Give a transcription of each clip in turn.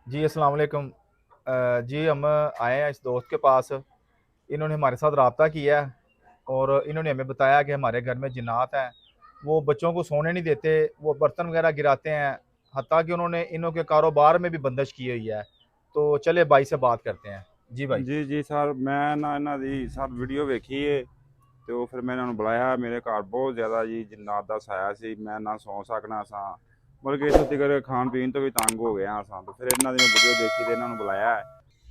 जी अस्सलाम वालेकुम। जी हम आए हैं इस दोस्त के पास। इन्होंने हमारे साथ रब्ता किया है और इन्होंने हमें बताया कि हमारे घर में जिन्नात हैं। वो बच्चों को सोने नहीं देते, वो बर्तन वगैरह गिराते हैं, हत्ता कि उन्होंने इन्हों के कारोबार में भी बंदिश की हुई है। तो चले भाई से बात करते हैं। जी भाई। जी जी सर, मैं ना इन्हां दी सर ਵੀਡੀਓ ਵੇਖੀ ਏ ਤੇ ਉਹ ਫਿਰ ਮੈਂ ਇਹਨਾਂ ਨੂੰ ਬੁਲਾਇਆ। ਮੇਰੇ ਘਰ ਬਹੁਤ ਜ਼ਿਆਦਾ ਜੀ ਜਿੰਨਾਤ ਦਾ ਸਾਇਆ ਸੀ, ਮੈਂ ਨਾ ਸੌਂ ਸਕਣਾ ਸਾਂ, ਬਲਕਿ ਇੱਥੋਂ ਤੱਕ ਖਾਣ ਪੀਣ ਤੋਂ ਵੀ ਤੰਗ ਹੋ ਗਿਆ ਸਾਂ। ਤੇ ਫਿਰ ਇਹਨਾਂ ਦੀ ਮੈਂ ਵੀਡੀਓ ਦੇਖੀ ਤੇ ਇਹਨਾਂ ਨੂੰ ਬੁਲਾਇਆ ਹੈ।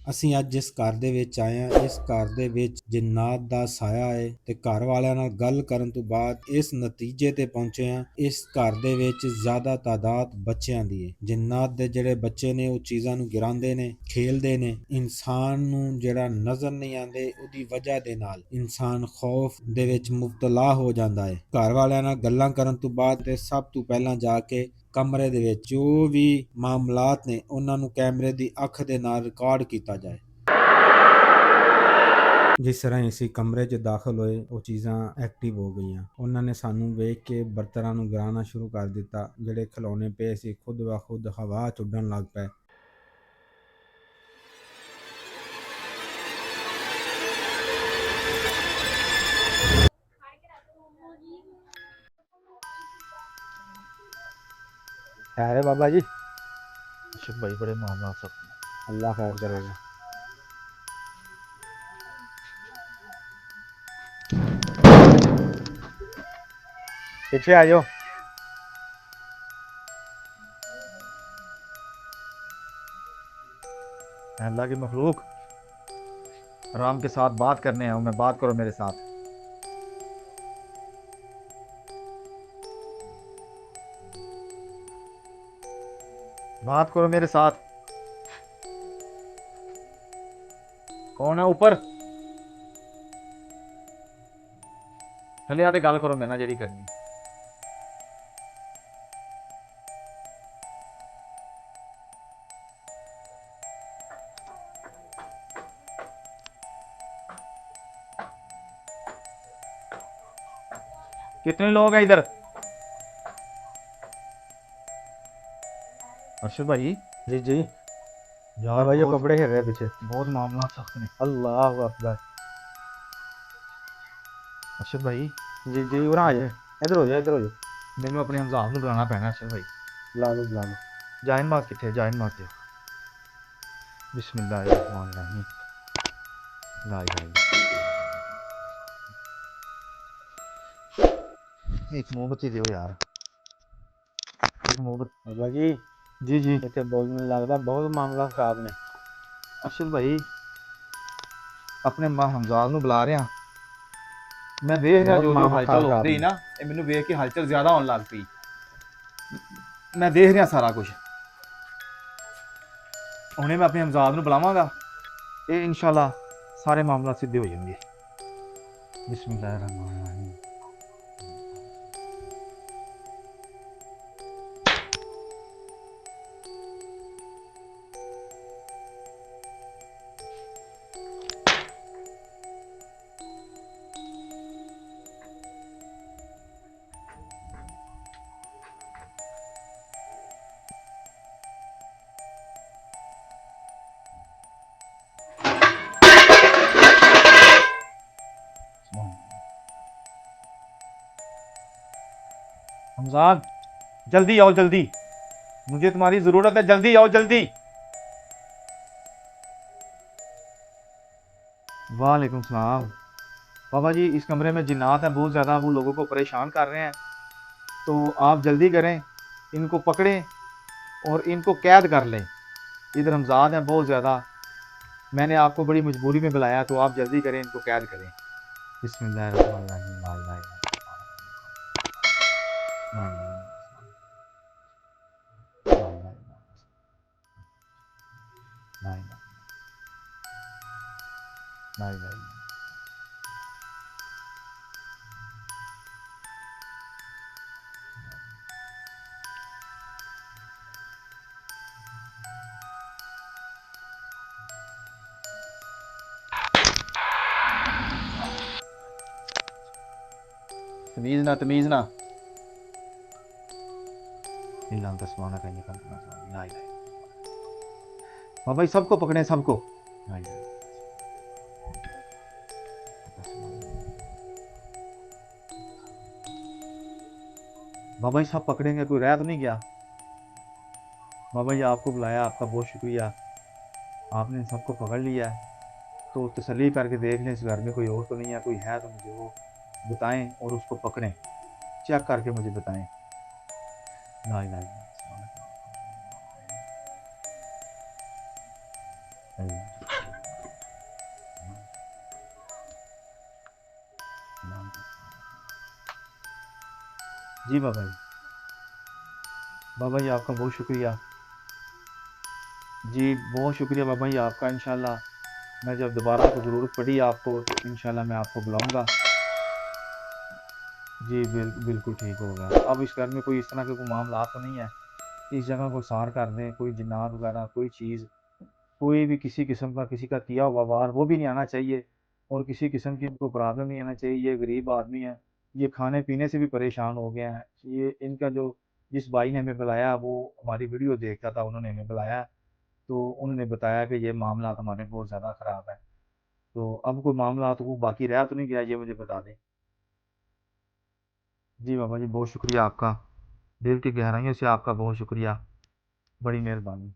ਅਸੀਂ ਅੱਜ ਜਿਸ ਘਰ ਦੇ ਵਿੱਚ ਆਏ ਹਾਂ, ਇਸ ਘਰ ਦੇ ਵਿੱਚ ਜਿੰਨਾਤ ਦਾ ਸਾਇਆ ਹੈ ਤੇ ਘਰ ਵਾਲਿਆਂ ਨਾਲ ਗੱਲ ਕਰਨ ਤੋਂ ਬਾਅਦ ਇਸ ਨਤੀਜੇ ਤੇ ਪਹੁੰਚੇ ਹਾਂ। ਇਸ ਘਰ ਦੇ ਵਿੱਚ ਜ਼ਿਆਦਾ ਤਾਦਾਦ ਬੱਚਿਆਂ ਦੀ ਹੈ। ਜਿੰਨਾਤ ਦੇ ਜਿਹੜੇ ਬੱਚੇ ਨੇ ਉਹ ਚੀਜ਼ਾਂ ਨੂੰ ਗਿਰਾਉਂਦੇ ਨੇ, ਖੇਲਦੇ ਨੇ। ਇਨਸਾਨ ਨੂੰ ਜਿਹੜਾ ਨਜ਼ਰ ਨਹੀਂ ਆਉਂਦੇ, ਉਹਦੀ ਵਜ੍ਹਾ ਦੇ ਨਾਲ ਇਨਸਾਨ ਖੌਫ ਦੇ ਵਿੱਚ ਮੁਬਤਲਾ ਹੋ ਜਾਂਦਾ ਹੈ। ਘਰ ਵਾਲਿਆਂ ਨਾਲ ਗੱਲਾਂ ਕਰਨ ਤੋਂ ਬਾਅਦ ਤੇ ਸਭ ਤੋਂ ਪਹਿਲਾਂ ਜਾ ਕੇ ਕਮਰੇ ਦੇ ਵਿੱਚ ਜੋ ਵੀ ਮਾਮਲਾਤ ਨੇ ਉਹਨਾਂ ਨੂੰ ਕੈਮਰੇ ਦੀ ਅੱਖ ਦੇ ਨਾਲ ਰਿਕਾਰਡ ਕੀਤਾ ਜਾਏ। ਜਿਸ ਤਰ੍ਹਾਂ ਹੀ ਅਸੀਂ ਕਮਰੇ 'ਚ ਦਾਖਲ ਹੋਏ, ਉਹ ਚੀਜ਼ਾਂ ਐਕਟਿਵ ਹੋ ਗਈਆਂ। ਉਹਨਾਂ ਨੇ ਸਾਨੂੰ ਵੇਖ ਕੇ ਬਰਤਨਾਂ ਨੂੰ ਗਿਰਾਉਣਾ ਸ਼ੁਰੂ ਕਰ ਦਿੱਤਾ। ਜਿਹੜੇ ਖਿਲੌਣੇ ਪਏ ਸੀ ਖੁਦ ਬ ਖੁਦ ਹਵਾ 'ਚ ਉੱਡਣ ਲੱਗ ਪਏ। खैर है बाबा जी। अशरफ भाई बड़े मामला सख्त हैं। अल्लाह खैर करेगा। पीछे आ जाओ। अल्लाह की मखलूक, आराम के साथ बात करने हैं, मैं बात करो मेरे साथ। बात करो मेरे साथ। कौन है ऊपर? चले आते गल करो मेरे ना जेडी करनी। कितने लोग हैं इधर? अरशद भाई, जी जी। यार बाबा जी बहुत कपड़े हिल रहे हैं पीछे। बहुत मामला सख्त ने। अल्लाह अकबर। अरशद भाई, जी जी, उरा आ जाए। इधर हो जाए, इधर हो जाए। मैंने अपने हमजाम को बुलाना पैना। अरशद भाई, बुला लो बुला लो। जाइन मार कितने जाइन मार दो। बिस्मिल्लाहिर्रहमानिर्रहीम। ला इलाहा इल्लल्लाह। एक मोमबत्ती दो यार, एक मोमबत्ती। बाबा जी जी जी। इतने बोलने लगता बहुत मामला खराब ने। अरशद भाई, अपने मां हमजाद ਨੂੰ ਬੁਲਾ ਰਿਹਾ। ਮੈਂ ਵੇਖ ਰਿਹਾ बहुत ਜੋ ਜੋ मामला ਹਲਚਲ ਹੋ खराब ਰਹੀ ने। ਨਾ, ਇਹ ਮੈਨੂੰ ਵੇਖ ਕੇ ਹਲਚਲ ਜ਼ਿਆਦਾ ਹੋਣ ਲੱਗ ਪਈ। ਮੈਂ ਦੇਖ ਰਿਹਾ ਸਾਰਾ ਕੁਝ। ਹੁਣੇ ਮੈਂ ਆਪਣੇ ਹਮਜ਼ਾਦ ਨੂੰ ਬੁਲਾਵਾਂਗਾ, ਇਹ ਇਨਸ਼ਾਅੱਲਾ ਸਾਰੇ ਮਾਮਲਾ ਸਿੱਧੇ ਹੋ ਜਾਣਗੇ। बिस्मिल्लाहिर्रहमानिर्रहीम। हमजाद, जल्दी आओ जल्दी, मुझे तुम्हारी जरूरत है, जल्दी आओ जल्दी। वालेकुम सलाम। बाबा जी, इस कमरे में जिन्नात हैं बहुत ज़्यादा, वो लोगों को परेशान कर रहे हैं। तो आप जल्दी करें, इनको पकड़ें और इनको कैद कर लें। इधर हमजाद हैं बहुत ज़्यादा, मैंने आपको बड़ी मजबूरी में बुलाया, तो आप जल्दी करें, इनको कैद करें। बिस्मिल्लाहिर्रहमानिर्रहीम। ला इलाहा इल्लल्लाह। ला इलाहा ला इलाहा इल्लल्लाह। तमीज़ ना, तमीज़ ना। इल्ला अंता सुब्हानका इन्नी कुन्तु मिनज़ ज़ालिमीन। ला इलाहा इल्लल्लाह। बाबा जी सबको पकड़े, सबको। बाबा जी सब पकड़ेंगे, कोई रह तो नहीं गया। बाबा जी आपको बुलाया, आपका बहुत शुक्रिया, आपने सबको पकड़ लिया है। तो तसल्ली करके देख लें इस घर में कोई और तो नहीं है, कोई है तो मुझे वो बताएं और उसको पकड़ें, चेक करके मुझे बताएं। ला इलाहा इल्लल्लाह। जी बाबा जी, बाबा जी आपका बहुत शुक्रिया। जी बहुत शुक्रिया बाबा जी आपका। इंशाल्लाह मैं जब दोबारा को ज़रूरत पड़ी आपको, इंशाल्लाह मैं आपको बुलाऊंगा। जी बिल्कुल ठीक होगा। अब इस घर में कोई इस तरह के कोई मामला तो नहीं है, इस जगह को सार कर दें, कोई जिन्नात वगैरह कोई चीज़, कोई भी किसी किस्म का किसी का किया हुआ वार वो भी नहीं आना चाहिए, और किसी किस्म की इनको प्रॉब्लम नहीं आना चाहिए। ये गरीब आदमी है, ये खाने पीने से भी परेशान हो गया है। ये इनका जो जिस भाई ने हमें बुलाया वो हमारी वीडियो देखता था, उन्होंने हमें बुलाया, तो उन्होंने बताया कि ये मामला हमारे बहुत ज़्यादा ख़राब है। तो अब कोई मामला तो वो बाकी रह तो नहीं गया, ये मुझे बता दें। जी बाबा जी बहुत शुक्रिया आपका, दिल की गहराइयों से आपका बहुत शुक्रिया, बड़ी मेहरबानी।